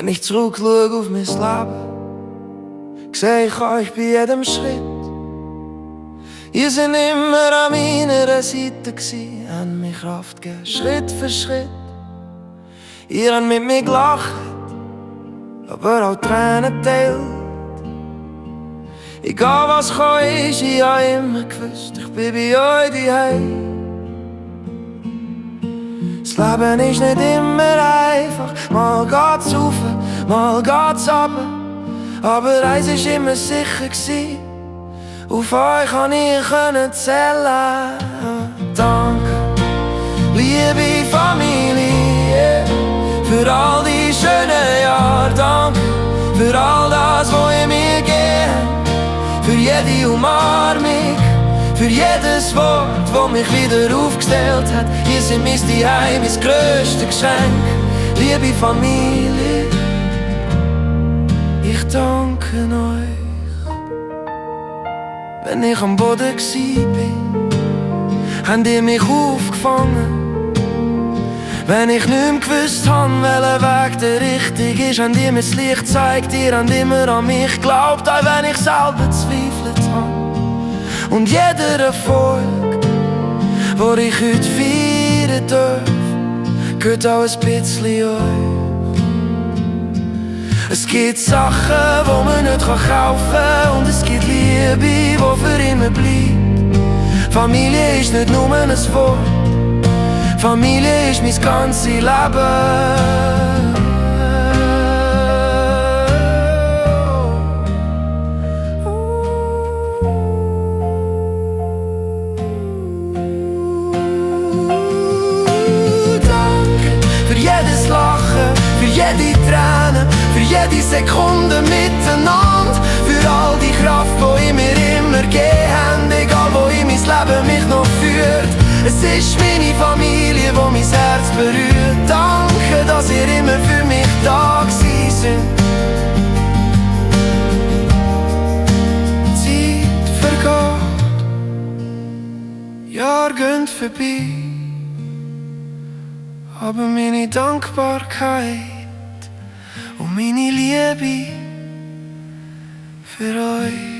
Wenn ich zurückschaue auf mein Leben, sehe ich euch bei jedem Schritt. Ihr seid immer an meiner Seite gsi, habt mir Kraft gegeben, Schritt für Schritt. Ihr habt mit mir gelacht, aber auch Tränen teilt. Egal was kommt, ich hab immer gewusst, ich bin bei euch daheim. Das Leben ist nicht immer einfach, mal geht's rauf, mal geht's runter. Aber eins ist immer sicher gsi, auf euch kann ich zählen. Danke, liebe Familie, für all die schönen Jahre. Danke für all das, was ihr mir gebt, für jede Umarmung, für jedes Wort, das mich wieder aufgestellt hat. Ihr seid mein Zuhause, mein grösstes Geschenk, liebe Familie. Ich danke euch. Wenn ich am Boden war, habt ihr mich aufgefangen. Wenn ich nicht mehr gewusst habe, welcher Weg der richtige ist, habt ihr mir das Licht gezeigt. Ihr habt immer an mich geglaubt, auch wenn ich selber zweifelt habe. Und jeder Erfolg, den ich heute feiern darf, gehört auch ein bisschen euch. Es gibt Sachen, die man nicht kaufen kann, und es gibt Liebe, die für immer bleibt. Familie ist nicht nur ein Wort, Familie ist mein ganzes Leben. Danke für jedes Lachen, für jede Träne, für jede Sekunde miteinander, für all die Kraft, die ihr mir immer gegeben habt, egal wo in mein Leben mich noch führt. Es ist meine Familie, die mein Herz berührt. Danke, dass ihr immer für mich da gewesen seid. Zeit vergeht, Jahre gehen vorbei, aber meine Dankbarkeit und meine Liebe für euch